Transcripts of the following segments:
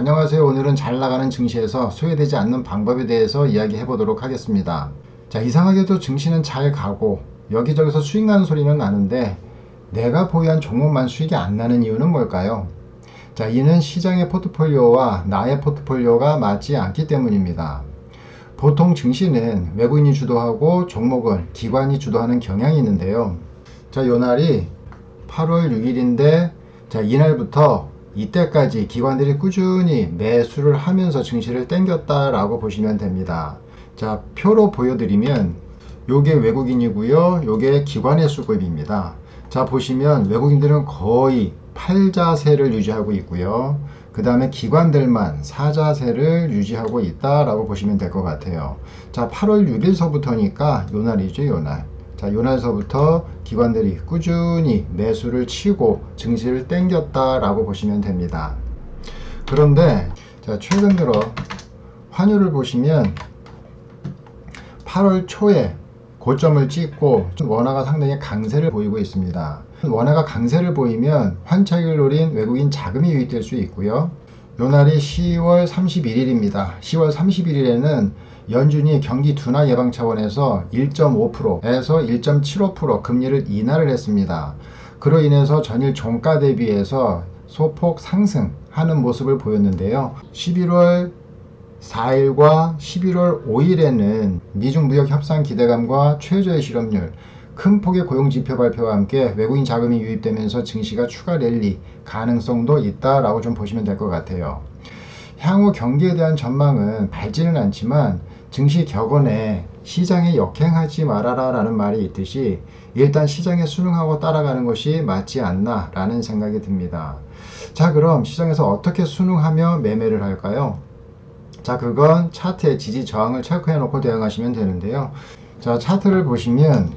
안녕하세요. 오늘은 잘 나가는 증시에서 소외되지 않는 방법에 대해서 이야기해 보도록 하겠습니다. 자, 이상하게도 증시는 잘 가고 여기저기서 수익 나는 소리는 나는데 내가 보유한 종목만 수익이 안 나는 이유는 뭘까요? 자, 이는 시장의 포트폴리오와 나의 포트폴리오가 맞지 않기 때문입니다. 보통 증시는 외국인이 주도하고 종목은 기관이 주도하는 경향이 있는데요. 자, 요 날이 8월 6일인데 자, 이날부터 이때까지 기관들이 꾸준히 매수를 하면서 증시를 땡겼다라고 보시면 됩니다. 자, 표로 보여드리면 요게 외국인이고요, 요게 기관의 수급입니다. 자, 보시면 외국인들은 거의 팔자세를 유지하고 있고요, 그 다음에 기관들만 사자세를 유지하고 있다라고 보시면 될 것 같아요. 자, 8월 6일서부터니까 요날이죠, 요날. 자, 요날서부터 기관들이 꾸준히 매수를 치고 증시를 땡겼다라고 보시면 됩니다. 그런데 자, 최근 들어 환율을 보시면 8월 초에 고점을 찍고 원화가 상당히 강세를 보이고 있습니다. 원화가 강세를 보이면 환차익을 노린 외국인 자금이 유입될 수 있고요. 요날이 10월 31일입니다. 10월 31일에는 연준이 경기 둔화 예방 차원에서 1.5%에서 1.75% 금리를 인하를 했습니다. 그로 인해서 전일 종가 대비해서 소폭 상승하는 모습을 보였는데요. 11월 4일과 11월 5일에는 미중 무역 협상 기대감과 최저의 실업률, 큰 폭의 고용지표 발표와 함께 외국인 자금이 유입되면서 증시가 추가 랠리 가능성도 있다라고 좀 보시면 될 것 같아요. 향후 경기에 대한 전망은 밝지는 않지만 증시 격언에 시장에 역행하지 말아라 라는 말이 있듯이 일단 시장에 순응하고 따라가는 것이 맞지 않나 라는 생각이 듭니다. 자, 그럼 시장에서 어떻게 순응하며 매매를 할까요? 자, 그건 차트의 지지 저항을 체크해 놓고 대응하시면 되는데요. 자, 차트를 보시면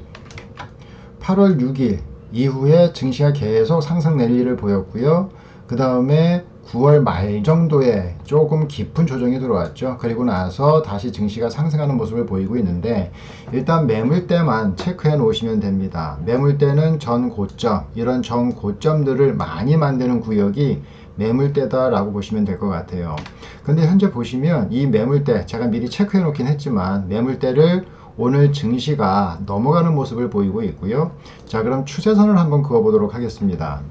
8월 6일 이후에 증시가 계속 상승 랠리를 보였고요. 그 다음에 9월 말 정도에 조금 깊은 조정이 들어왔죠. 그리고 나서 다시 증시가 상승하는 모습을 보이고 있는데, 일단 매물대만 체크해 놓으시면 됩니다. 매물대는 전 고점, 이런 전 고점들을 많이 만드는 구역이 매물대다 라고 보시면 될 것 같아요. 근데 현재 보시면 이 매물대, 제가 미리 체크해 놓긴 했지만 매물대를 오늘 증시가 넘어가는 모습을 보이고 있고요. 자, 그럼 추세선을 한번 그어 보도록 하겠습니다.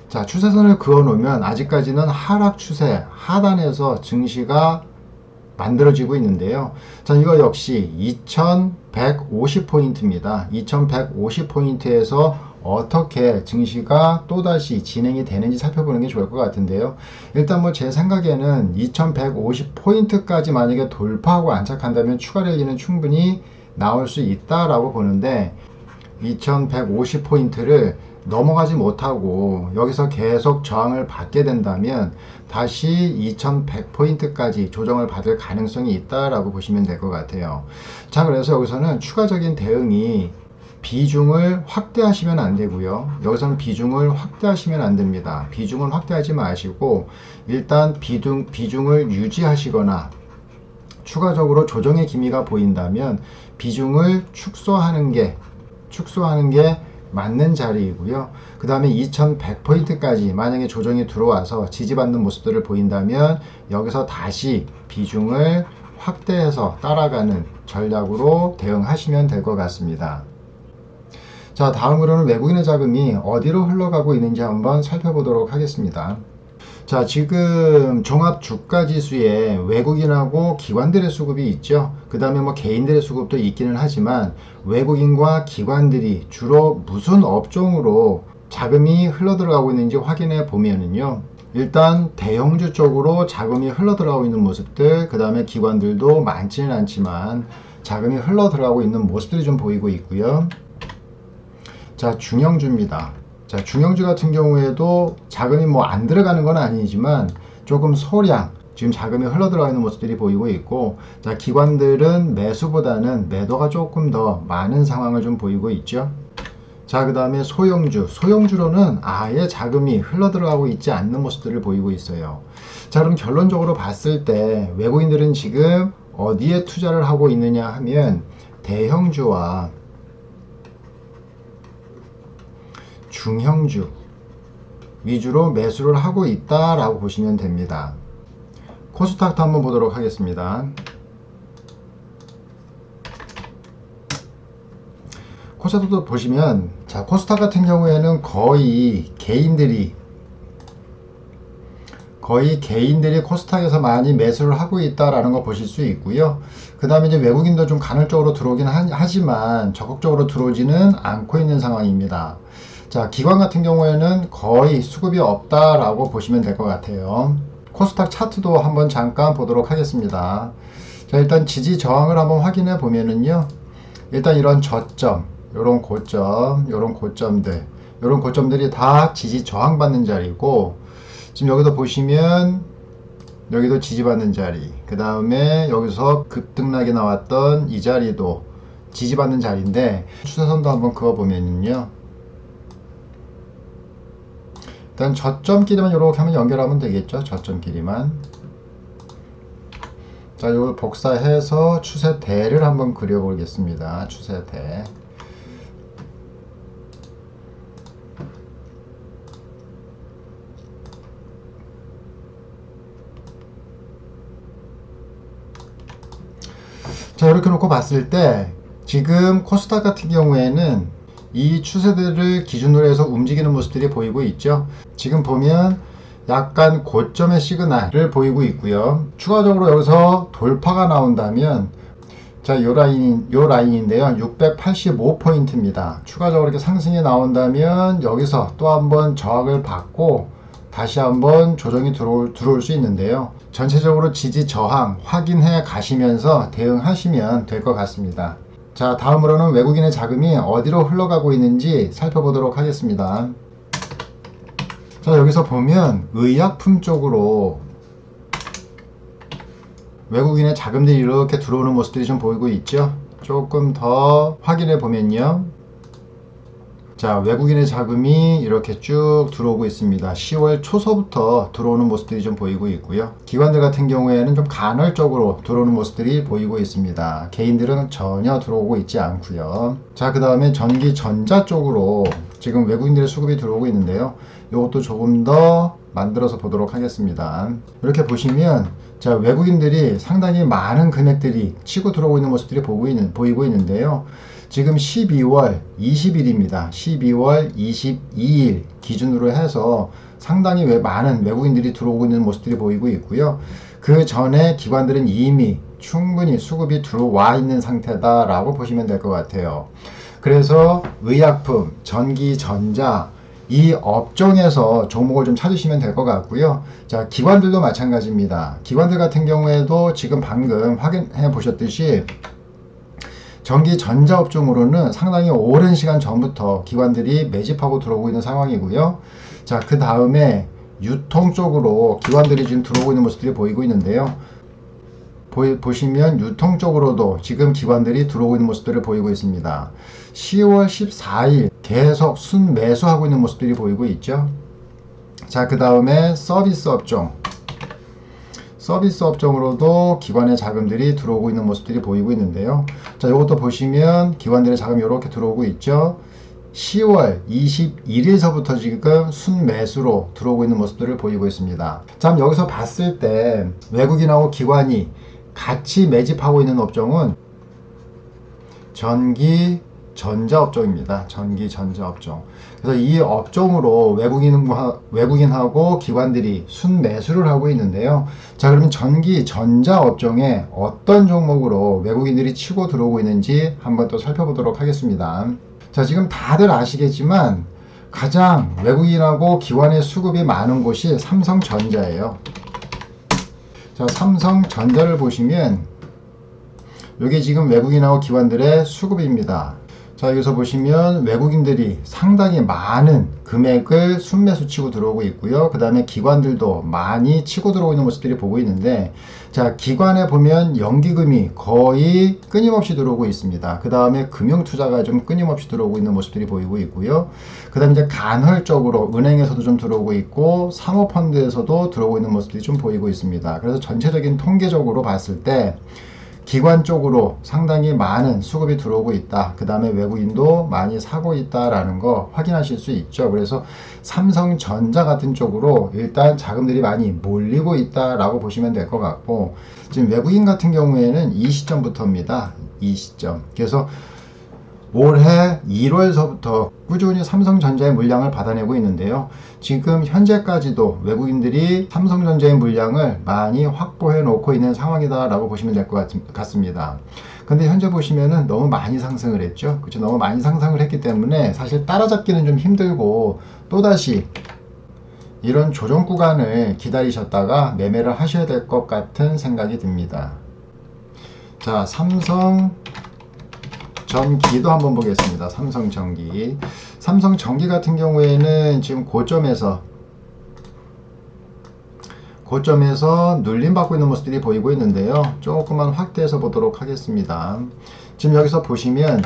자, 추세선을 그어 놓으면 아직까지는 하락 추세 하단에서 증시가 만들어지고 있는데요. 자, 이거 역시 2150포인트입니다. 2150포인트에서 어떻게 증시가 또다시 진행이 되는지 살펴보는 게 좋을 것 같은데요. 일단 뭐 제 생각에는 2150포인트까지 만약에 돌파하고 안착한다면 추가 랠리는 충분히 나올 수 있다라고 보는데, 2150포인트를 넘어가지 못하고 여기서 계속 저항을 받게 된다면 다시 2100포인트까지 조정을 받을 가능성이 있다라고 보시면 될 것 같아요. 자, 그래서 여기서는 추가적인 대응이 비중을 확대하시면 안 되고요. 여기서는 비중을 확대하시면 안 됩니다. 비중을 확대하지 마시고 일단 비중을 유지하시거나 추가적으로 조정의 기미가 보인다면 비중을 축소하는 게 맞는 자리이고요. 그 다음에 2100포인트까지 만약에 조정이 들어와서 지지받는 모습들을 보인다면 여기서 다시 비중을 확대해서 따라가는 전략으로 대응하시면 될 것 같습니다. 자, 다음으로는 외국인의 자금이 어디로 흘러가고 있는지 한번 살펴보도록 하겠습니다. 자, 지금 종합 주가 지수에 외국인하고 기관들의 수급이 있죠. 그 다음에 뭐 개인들의 수급도 있기는 하지만 외국인과 기관들이 주로 무슨 업종으로 자금이 흘러 들어가고 있는지 확인해 보면은요, 일단 대형주 쪽으로 자금이 흘러 들어가고 있는 모습들, 그 다음에 기관들도 많지는 않지만 자금이 흘러 들어가고 있는 모습들이 좀 보이고 있고요. 자, 중형주입니다. 자, 중형주 같은 경우에도 자금이 뭐 안 들어가는 건 아니지만 조금 소량 지금 자금이 흘러 들어가 있는 모습들이 보이고 있고, 자, 기관들은 매수보다는 매도가 조금 더 많은 상황을 좀 보이고 있죠. 자, 그 다음에 소형주로는 아예 자금이 흘러 들어가고 있지 않는 모습들을 보이고 있어요. 자, 그럼 결론적으로 봤을 때 외국인들은 지금 어디에 투자를 하고 있느냐 하면 대형주와 중형주 위주로 매수를 하고 있다라고 보시면 됩니다. 코스닥도 한번 보도록 하겠습니다. 코스닥도 보시면, 자, 코스닥 같은 경우에는 거의 개인들이 코스닥에서 많이 매수를 하고 있다라는 거 보실 수 있고요. 그 다음에 이제 외국인도 좀 간헐적으로 들어오긴 하지만 적극적으로 들어오지는 않고 있는 상황입니다. 자, 기관 같은 경우에는 거의 수급이 없다라고 보시면 될 것 같아요. 코스닥 차트도 한번 잠깐 보도록 하겠습니다. 자, 일단 지지 저항을 한번 확인해 보면은요, 일단 이런 저점, 요런 고점, 요런 고점들이 다 지지 저항받는 자리고, 지금 여기도 보시면 여기도 지지받는 자리, 그 다음에 여기서 급등락이 나왔던 이 자리도 지지받는 자리인데, 추세선도 한번 그어보면요, 일단 저점끼리만 이렇게 하면 연결하면 되겠죠. 저점끼리만. 자, 이걸 복사해서 추세대를 한번 그려보겠습니다. 추세대. 자, 이렇게 놓고 봤을 때 지금 코스닥 같은 경우에는 이 추세들을 기준으로 해서 움직이는 모습들이 보이고 있죠. 지금 보면 약간 고점의 시그널을 보이고 있고요. 추가적으로 여기서 돌파가 나온다면, 자, 요 라인인데요. 685포인트입니다. 추가적으로 이렇게 상승이 나온다면 여기서 또 한번 저항을 받고 다시 한번 조정이 들어올 수 있는데요. 전체적으로 지지 저항 확인해 가시면서 대응하시면 될 것 같습니다. 자, 다음으로는 외국인의 자금이 어디로 흘러가고 있는지 살펴보도록 하겠습니다. 자, 여기서 보면 의약품 쪽으로 외국인의 자금들이 이렇게 들어오는 모습들이 좀 보이고 있죠. 조금 더 확인해 보면요, 자, 외국인의 자금이 이렇게 쭉 들어오고 있습니다. 10월 초서부터 들어오는 모습들이 좀 보이고 있고요. 기관들 같은 경우에는 좀 간헐적으로 들어오는 모습들이 보이고 있습니다. 개인들은 전혀 들어오고 있지 않고요. 자, 그 다음에 전기 전자 쪽으로 지금 외국인들의 수급이 들어오고 있는데요. 이것도 조금 더 만들어서 보도록 하겠습니다. 이렇게 보시면, 자, 외국인들이 상당히 많은 금액들이 치고 들어오고 있는 모습들이 보이고 있는데요. 지금 12월 20일입니다. 12월 22일 기준으로 해서 상당히 많은 외국인들이 들어오고 있는 모습들이 보이고 있고요. 그 전에 기관들은 이미 충분히 수급이 들어와 있는 상태다라고 보시면 될 것 같아요. 그래서 의약품, 전기, 전자 이 업종에서 종목을 좀 찾으시면 될 것 같고요. 자, 기관들도 마찬가지입니다. 기관들 같은 경우에도 지금 방금 확인해 보셨듯이 전기 전자 업종으로는 상당히 오랜 시간 전부터 기관들이 매집하고 들어오고 있는 상황이고요. 자, 그 다음에 유통 쪽으로 기관들이 지금 들어오고 있는 모습들이 보이고 있는데요. 보시면 유통 쪽으로도 지금 기관들이 들어오고 있는 모습들을 보이고 있습니다. 10월 14일 계속 순매수하고 있는 모습들이 보이고 있죠. 자, 그 다음에 서비스 업종으로도 기관의 자금들이 들어오고 있는 모습들이 보이고 있는데요. 자, 이것도 보시면 기관들의 자금이 이렇게 들어오고 있죠. 10월 21일서부터 지금 순매수로 들어오고 있는 모습들을 보이고 있습니다. 자, 여기서 봤을 때 외국인하고 기관이 같이 매집하고 있는 업종은 전기 전자 업종입니다. 전기 전자 업종. 그래서 이 업종으로 외국인하고 기관들이 순매수를 하고 있는데요. 자, 그러면 전기 전자 업종에 어떤 종목으로 외국인들이 치고 들어오고 있는지 한번 또 살펴보도록 하겠습니다. 자, 지금 다들 아시겠지만 가장 외국인하고 기관의 수급이 많은 곳이 삼성전자예요. 자, 삼성전자를 보시면 이게 지금 외국인하고 기관들의 수급입니다. 자, 여기서 보시면 외국인들이 상당히 많은 금액을 순매수 치고 들어오고 있고요. 그 다음에 기관들도 많이 치고 들어오고 있는 모습들이 보고 있는데, 자, 기관에 보면 연기금이 거의 끊임없이 들어오고 있습니다. 그 다음에 금융투자가 좀 끊임없이 들어오고 있는 모습들이 보이고 있고요. 그 다음에 이제 간헐적으로 은행에서도 좀 들어오고 있고 사모펀드에서도 들어오고 있는 모습들이 좀 보이고 있습니다. 그래서 전체적인 통계적으로 봤을 때 기관 쪽으로 상당히 많은 수급이 들어오고 있다. 그 다음에 외국인도 많이 사고 있다라는 거 확인하실 수 있죠. 그래서 삼성전자 같은 쪽으로 일단 자금들이 많이 몰리고 있다라고 보시면 될 것 같고, 지금 외국인 같은 경우에는 이 시점부터입니다. 이 시점. 그래서 올해 1월서부터 꾸준히 삼성전자의 물량을 받아내고 있는데요. 지금 현재까지도 외국인들이 삼성전자의 물량을 많이 확보해 놓고 있는 상황이다 라고 보시면 될 것 같습니다. 근데 현재 보시면은 너무 많이 상승을 했죠. 그렇죠? 너무 많이 상승을 했기 때문에 사실 따라잡기는 좀 힘들고, 또다시 이런 조정 구간을 기다리셨다가 매매를 하셔야 될 것 같은 생각이 듭니다. 자, 삼성전기도 한번 보겠습니다. 삼성전기. 삼성전기 같은 경우에는 지금 고점에서 눌림받고 있는 모습들이 보이고 있는데요. 조금만 확대해서 보도록 하겠습니다. 지금 여기서 보시면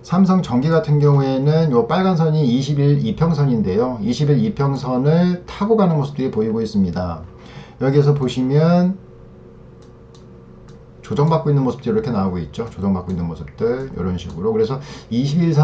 삼성전기 같은 경우에는 요 빨간 선이 20일 이평선인데요. 20일 이평선을 타고 가는 모습들이 보이고 있습니다. 여기에서 보시면 조정받고 있는 모습들이 이렇게 나오고 있죠. 조정받고 있는 모습들 이런 식으로. 그래서 20일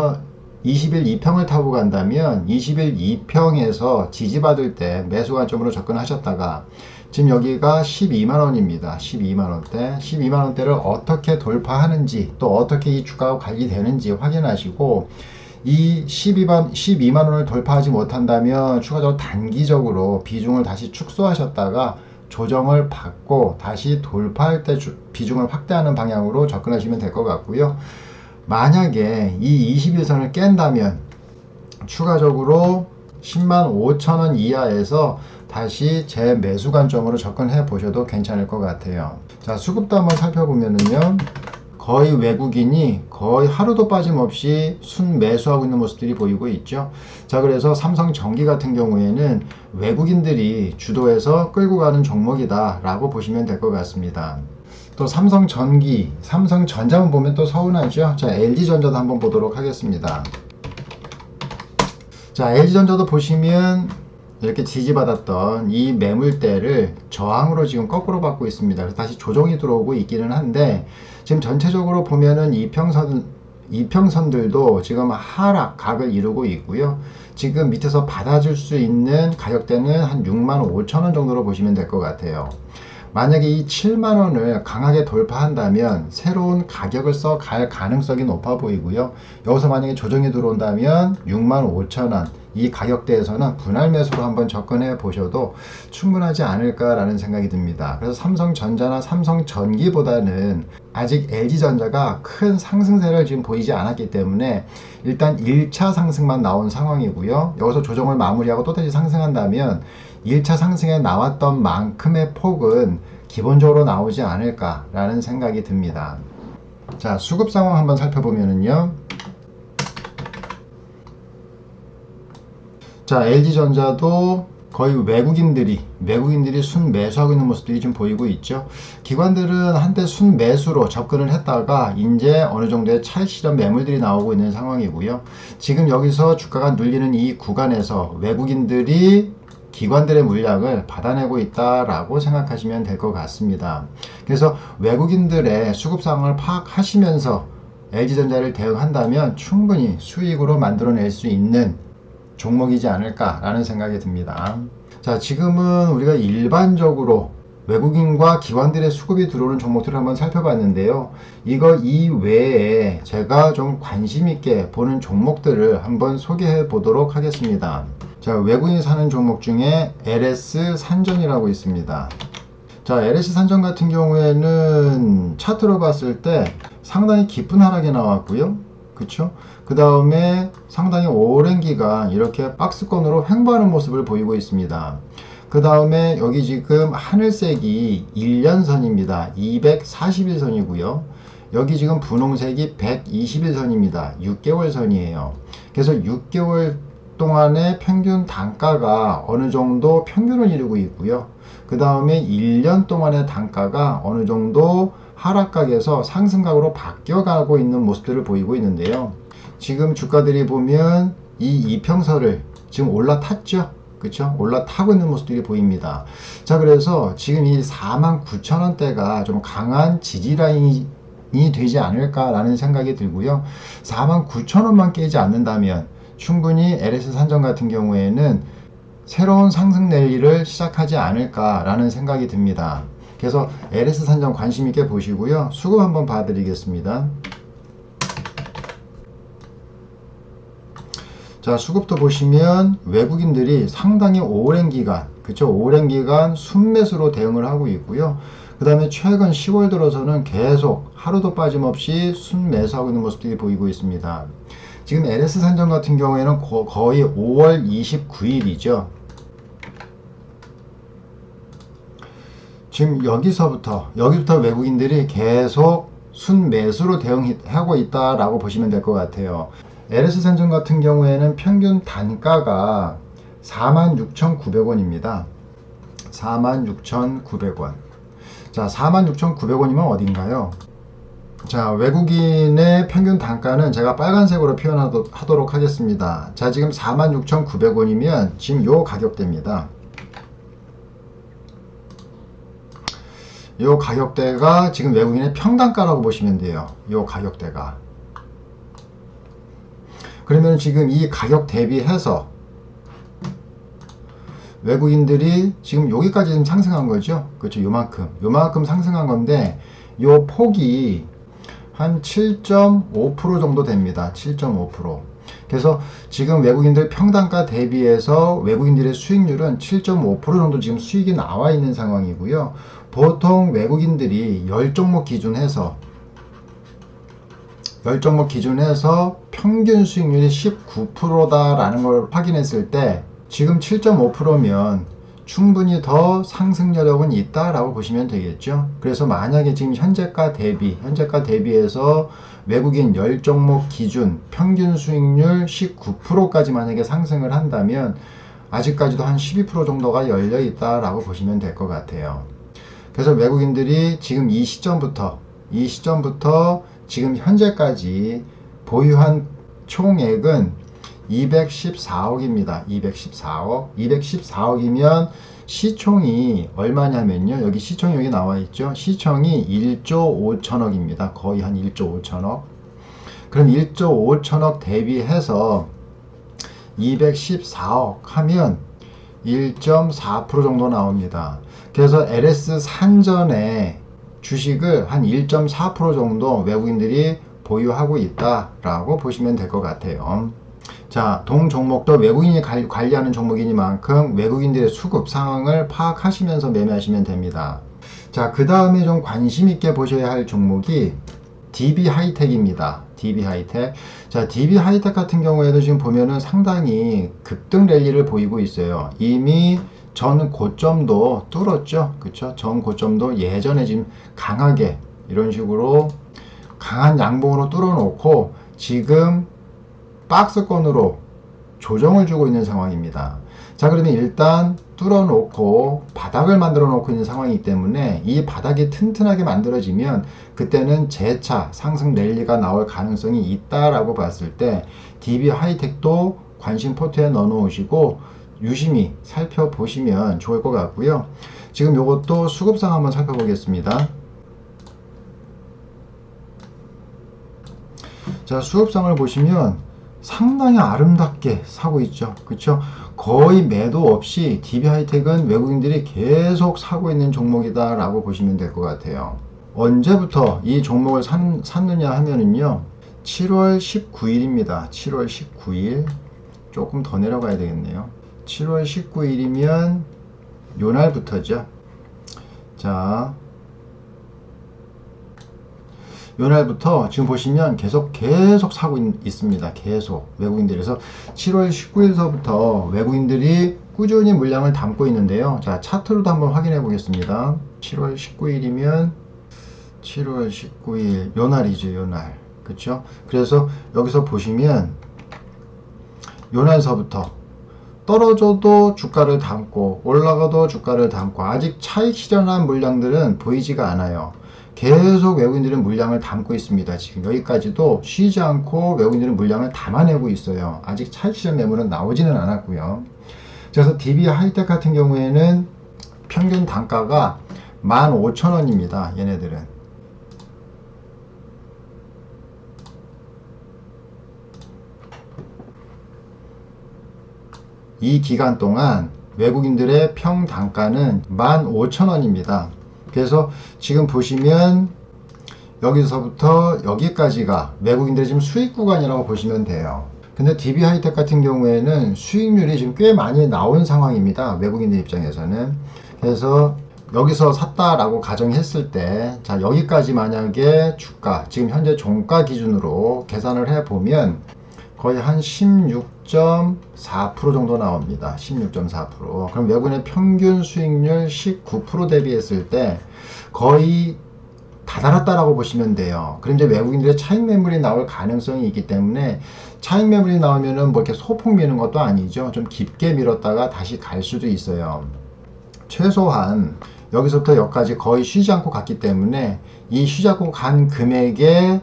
2평을 타고 간다면 20일 2평에서 지지받을 때 매수 관점으로 접근하셨다가 지금 여기가 12만원입니다. 12만원대. 12만원대를 어떻게 돌파하는지, 또 어떻게 이 주가가 관리되는지 확인하시고, 이 12만원을 돌파하지 못한다면 추가적으로 단기적으로 비중을 다시 축소하셨다가 조정을 받고 다시 돌파할 때 비중을 확대하는 방향으로 접근하시면 될 것 같고요. 만약에 이 21선을 깬다면 추가적으로 105,000원 이하에서 다시 재매수 관점으로 접근해 보셔도 괜찮을 것 같아요. 자, 수급도 한번 살펴보면은요, 거의 외국인이 거의 하루도 빠짐없이 순매수하고 있는 모습들이 보이고 있죠. 자, 그래서 삼성전기 같은 경우에는 외국인들이 주도해서 끌고 가는 종목이다 라고 보시면 될 것 같습니다. 또 삼성전기, 삼성전자만 보면 또 서운하죠. 자, LG전자도 한번 보도록 하겠습니다. 자, LG전자도 보시면 이렇게 지지받았던 이 매물대를 저항으로 지금 거꾸로 받고 있습니다. 그래서 다시 조정이 들어오고 있기는 한데, 지금 전체적으로 보면은 이평선들도 지금 하락각을 이루고 있고요. 지금 밑에서 받아줄 수 있는 가격대는 한 65,000원 정도로 보시면 될 것 같아요. 만약에 이 7만원을 강하게 돌파한다면 새로운 가격을 써갈 가능성이 높아 보이고요. 여기서 만약에 조정이 들어온다면 65,000원 이 가격대에서는 분할 매수로 한번 접근해 보셔도 충분하지 않을까라는 생각이 듭니다. 그래서 삼성전자나 삼성전기보다는 아직 LG전자가 큰 상승세를 지금 보이지 않았기 때문에 일단 1차 상승만 나온 상황이고요. 여기서 조정을 마무리하고 또다시 상승한다면 1차 상승에 나왔던 만큼의 폭은 기본적으로 나오지 않을까라는 생각이 듭니다. 자, 수급 상황 한번 살펴보면은요. 자, LG전자도 거의 외국인들이 순매수하고 있는 모습들이 좀 보이고 있죠. 기관들은 한때 순매수로 접근을 했다가 이제 어느 정도의 차익 실현 매물들이 나오고 있는 상황이고요. 지금 여기서 주가가 눌리는 이 구간에서 외국인들이 기관들의 물량을 받아내고 있다라고 생각하시면 될 것 같습니다. 그래서 외국인들의 수급 상황을 파악하시면서 LG전자를 대응한다면 충분히 수익으로 만들어낼 수 있는 종목이지 않을까라는 생각이 듭니다. 자, 지금은 우리가 일반적으로 외국인과 기관들의 수급이 들어오는 종목들을 한번 살펴봤는데요. 이거 이외에 제가 좀 관심 있게 보는 종목들을 한번 소개해 보도록 하겠습니다. 자, 외국인이 사는 종목 중에 LS 산전이라고 있습니다. 자, LS 산전 같은 경우에는 차트로 봤을 때 상당히 깊은 하락이 나왔고요. 그쵸? 그 다음에 상당히 오랜 기간 이렇게 박스권으로 횡보하는 모습을 보이고 있습니다. 그 다음에 여기 지금 하늘색이 1년선입니다. 241선이고요. 여기 지금 분홍색이 121선입니다. 6개월 선이에요. 그래서 6개월 동안의 평균 단가가 어느 정도 평균을 이루고 있고요. 그 다음에 1년 동안의 단가가 어느 정도 하락각에서 상승각으로 바뀌어가고 있는 모습들을 보이고 있는데요. 지금 주가들이 보면 이 이평선을 지금 올라탔죠. 그쵸? 올라타고 있는 모습들이 보입니다. 자, 그래서 지금 이 49,000원대가 좀 강한 지지 라인이 되지 않을까라는 생각이 들고요. 49,000원만 깨지 않는다면 충분히 LS 산전 같은 경우에는 새로운 상승 랠리를 시작하지 않을까라는 생각이 듭니다. 그래서 LS 산전 관심 있게 보시고요. 수급 한번 봐드리겠습니다. 자, 수급도 보시면 외국인들이 상당히 오랜 기간, 그쵸? 오랜 기간 순매수로 대응을 하고 있고요. 그 다음에 최근 10월 들어서는 계속 하루도 빠짐없이 순매수하고 있는 모습들이 보이고 있습니다. 지금 LS 산전 같은 경우에는 거의 5월 29일이죠. 지금 여기서부터 외국인들이 계속 순매수로 대응하고 있다라고 보시면 될 것 같아요. LS 산전 같은 경우에는 평균 단가가 46,900원입니다. 46,900원. 자, 46,900원이면 어딘가요? 자, 외국인의 평균 단가는 제가 빨간색으로 표현하도록 하겠습니다. 자, 지금 46,900원이면 지금 요 가격대입니다. 요 가격대가 지금 외국인의 평단가라고 보시면 돼요. 요 가격대가. 그러면 지금 이 가격 대비해서 외국인들이 지금 여기까지 좀 상승한 거죠. 그렇죠. 요만큼 상승한 건데 요 폭이 한 7.5% 정도 됩니다. 7.5%. 그래서 지금 외국인들 평단가 대비해서 외국인들의 수익률은 7.5% 정도 지금 수익이 나와 있는 상황이고요. 보통 외국인들이 10종목 기준해서 평균 수익률이 19%다라는 걸 확인했을 때 지금 7.5%면 충분히 더 상승 여력은 있다라고 보시면 되겠죠. 그래서 만약에 지금 현재가 대비해서 외국인 10종목 기준 평균 수익률 19%까지 만약에 상승을 한다면 아직까지도 한 12% 정도가 열려 있다라고 보시면 될 것 같아요. 그래서 외국인들이 지금 이 시점부터 지금 현재까지 보유한 총액은 214억입니다. 214억이면 시총이 얼마냐면요. 여기 시총이 여기 나와 있죠. 시총이 1조 5천억입니다. 거의 한 1조 5천억. 그럼 1조 5천억 대비해서 214억 하면 1.4% 정도 나옵니다. 그래서 LS 산전의 주식을 한 1.4% 정도 외국인들이 보유하고 있다라고 보시면 될 것 같아요. 자, 동 종목도 외국인이 관리하는 종목이니만큼 외국인들의 수급 상황을 파악하시면서 매매하시면 됩니다. 자, 그 다음에 좀 관심 있게 보셔야 할 종목이 DB 하이텍입니다. DB 하이텍. 자, DB 하이텍 같은 경우에도 지금 보면은 상당히 급등 랠리를 보이고 있어요. 이미 전 고점도 뚫었죠. 그쵸? 전 고점도 예전에 지금 강하게 이런 식으로 강한 양봉으로 뚫어놓고 지금 박스권으로 조정을 주고 있는 상황입니다. 자, 그러면 일단 뚫어놓고 바닥을 만들어 놓고 있는 상황이기 때문에 이 바닥이 튼튼하게 만들어지면 그때는 재차 상승 랠리가 나올 가능성이 있다라고 봤을 때 DB 하이텍도 관심 포트에 넣어 놓으시고 유심히 살펴보시면 좋을 것 같고요. 지금 요것도 수급상 한번 살펴보겠습니다. 자, 수급상을 보시면 상당히 아름답게 사고 있죠. 그쵸? 거의 매도 없이 DB 하이텍은 외국인들이 계속 사고 있는 종목이다 라고 보시면 될 것 같아요. 언제부터 이 종목을 샀느냐 하면은요, 7월 19일입니다. 7월 19일. 조금 더 내려가야 되겠네요. 7월 19일이면 요날부터죠. 자, 요날부터 지금 보시면 계속 사고 있습니다. 계속 외국인들이. 그래서 7월 19일서부터 외국인들이 꾸준히 물량을 담고 있는데요. 자, 차트로도 한번 확인해 보겠습니다. 7월 19일이면 7월 19일 요날이죠. 요날. 그쵸? 그래서 여기서 보시면 요날서부터 떨어져도 주가를 담고 올라가도 주가를 담고 아직 차익 실현한 물량들은 보이지가 않아요. 계속 외국인들은 물량을 담고 있습니다. 지금 여기까지도 쉬지 않고 외국인들은 물량을 담아내고 있어요. 아직 차익 실현 매물은 나오지는 않았고요. 그래서 DB 하이텍 같은 경우에는 평균 단가가 15,000원입니다. 얘네들은. 이 기간 동안 외국인들의 평단가는 15,000원입니다. 그래서 지금 보시면 여기서부터 여기까지가 외국인들의 지금 수익 구간이라고 보시면 돼요. 근데 DB 하이텍 같은 경우에는 수익률이 지금 꽤 많이 나온 상황입니다. 외국인들 입장에서는. 그래서 여기서 샀다라고 가정했을 때, 자, 여기까지 만약에 주가, 지금 현재 종가 기준으로 계산을 해보면 거의 한 16.4% 정도 나옵니다. 16.4%. 그럼 외국인의 평균 수익률 19% 대비했을 때 거의 다 달았다라고 보시면 돼요. 그럼 이제 외국인들의 차익 매물이 나올 가능성이 있기 때문에 차익 매물이 나오면은 뭐 이렇게 소폭 미는 것도 아니죠. 좀 깊게 밀었다가 다시 갈 수도 있어요. 최소한 여기서부터 여기까지 거의 쉬지 않고 갔기 때문에 이 쉬지 않고 간 금액의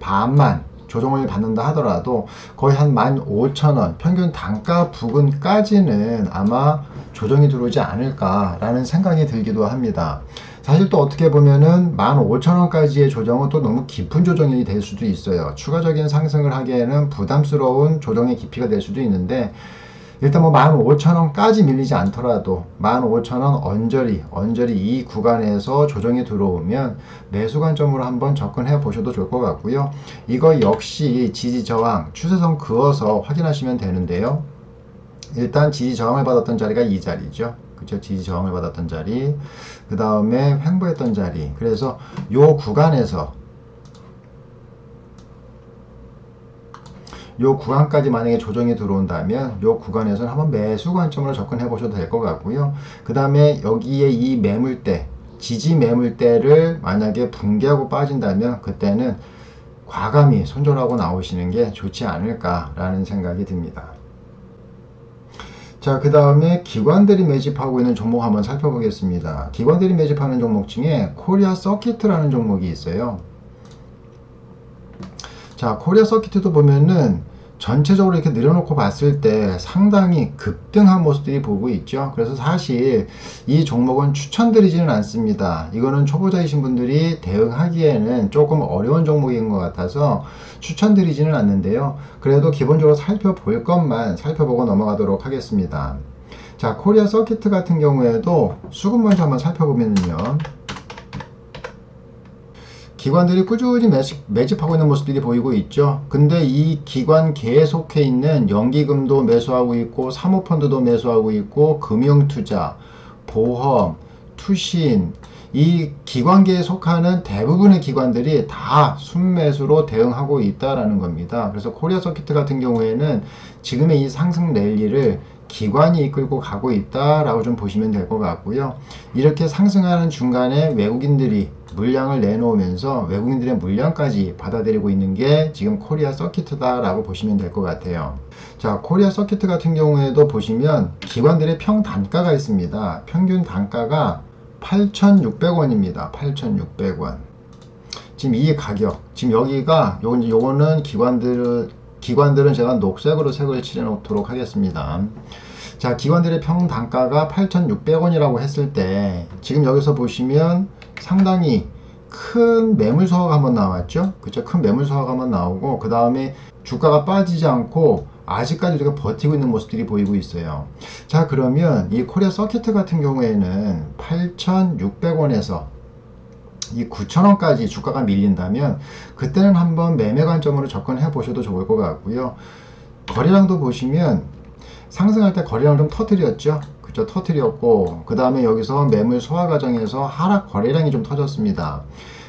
반만 조정을 받는다 하더라도 거의 한 15,000원 평균 단가 부근까지는 아마 조정이 들어오지 않을까라는 생각이 들기도 합니다. 사실 또 어떻게 보면은 15,000원까지의 조정은 또 너무 깊은 조정이 될 수도 있어요. 추가적인 상승을 하기에는 부담스러운 조정의 깊이가 될 수도 있는데, 일단 뭐 15,000원까지 밀리지 않더라도 15,000원 언저리 이 구간에서 조정이 들어오면 매수 관점으로 한번 접근해 보셔도 좋을 것 같고요. 이거 역시 지지 저항 추세선 그어서 확인하시면 되는데요. 일단 지지 저항을 받았던 자리가 이 자리죠. 그쵸? 지지 저항을 받았던 자리, 그 다음에 횡보했던 자리. 그래서 요 구간에서 요 구간까지 만약에 조정이 들어온다면 요 구간에서는 한번 매수 관점으로 접근해 보셔도 될 것 같고요. 그 다음에 여기에 이 매물대, 지지 매물대를 만약에 붕괴하고 빠진다면 그때는 과감히 손절하고 나오시는 게 좋지 않을까라는 생각이 듭니다. 자, 그 다음에 기관들이 매집하고 있는 종목 한번 살펴보겠습니다. 기관들이 매집하는 종목 중에 코리아 서킷이라는 종목이 있어요. 자, 코리아 서킷도 보면은 전체적으로 이렇게 늘여놓고 봤을 때 상당히 급등한 모습들이 보고 있죠. 그래서 사실 이 종목은 추천드리지는 않습니다. 이거는 초보자이신 분들이 대응하기에는 조금 어려운 종목인 것 같아서 추천드리지는 않는데요. 그래도 기본적으로 살펴볼 것만 살펴보고 넘어가도록 하겠습니다. 자, 코리아 서킷 같은 경우에도 수급 먼저 한번 살펴보면요. 기관들이 꾸준히 매집하고 있는 모습들이 보이고 있죠. 근데 이 기관계에 속해 있는 연기금도 매수하고 있고 사모펀드도 매수하고 있고 금융투자, 보험, 투신, 이 기관계에 속하는 대부분의 기관들이 다 순매수로 대응하고 있다라는 겁니다. 그래서 코리아 서킷 같은 경우에는 지금의 이 상승 랠리를 기관이 이끌고 가고 있다라고 좀 보시면 될 것 같고요. 이렇게 상승하는 중간에 외국인들이 물량을 내놓으면서 외국인들의 물량까지 받아들이고 있는 게 지금 코리아 서킷다라고 보시면 될 것 같아요. 자, 코리아 서킷 같은 경우에도 보시면 기관들의 평단가가 있습니다. 평균 단가가 8,600원입니다. 8,600원. 지금 이 가격, 지금 여기가 요거는 기관들은 제가 녹색으로 색을 칠해 놓도록 하겠습니다. 자, 기관들의 평단가가 8,600원이라고 했을 때 지금 여기서 보시면 상당히 큰 매물 소화가 한번 나왔죠. 그쵸? 큰 매물 소화가 한번 나오고 그 다음에 주가가 빠지지 않고 아직까지 우리가 버티고 있는 모습들이 보이고 있어요. 자, 그러면 이 코리아 서킷 같은 경우에는 8,600원에서 이 9,000원까지 주가가 밀린다면 그때는 한번 매매 관점으로 접근해 보셔도 좋을 것 같고요. 거래량도 보시면 상승할 때 거래량 좀 터뜨렸죠. 그죠? 터뜨렸고 그 다음에 여기서 매물 소화 과정에서 하락 거래량이 좀 터졌습니다.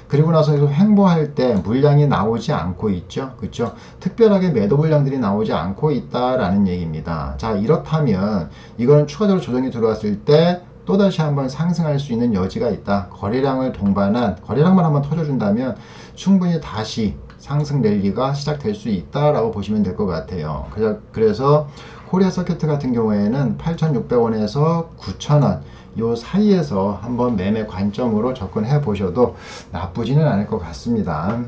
그리고 나서 횡보할 때 물량이 나오지 않고 있죠. 그렇죠? 특별하게 매도 물량들이 나오지 않고 있다라는 얘기입니다. 자, 이렇다면 이거는 추가적으로 조정이 들어왔을 때 또다시 한번 상승할 수 있는 여지가 있다. 거래량을 동반한 거래량만 한번 터져준다면 충분히 다시 상승 랠리가 시작될 수 있다라고 보시면 될 것 같아요. 그래서 코리아 서킷 같은 경우에는 8,600원에서 9,000원 요 사이에서 한번 매매 관점으로 접근해 보셔도 나쁘지는 않을 것 같습니다.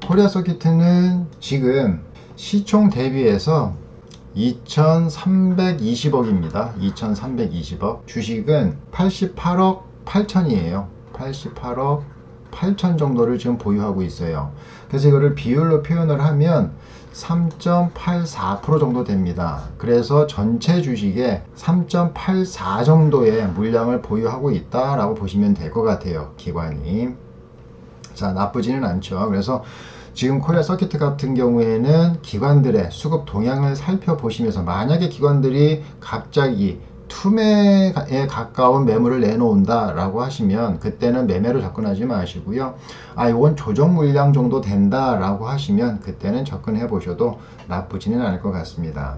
코리아 서킷은 지금 시총 대비해서 2320억입니다. 2320억. 주식은 88억 8천이에요. 88억 8천 정도를 지금 보유하고 있어요. 그래서 이거를 비율로 표현을 하면 3.84% 정도 됩니다. 그래서 전체 주식의 3.84 정도의 물량을 보유하고 있다라고 보시면 될 것 같아요. 기관이. 자, 나쁘지는 않죠. 그래서 지금 코리아 서킷 같은 경우에는 기관들의 수급 동향을 살펴보시면서 만약에 기관들이 갑자기 투매에 가까운 매물을 내놓는다 라고 하시면 그때는 매매로 접근하지 마시고요. 이건 조정 물량 정도 된다 라고 하시면 그때는 접근해 보셔도 나쁘지는 않을 것 같습니다.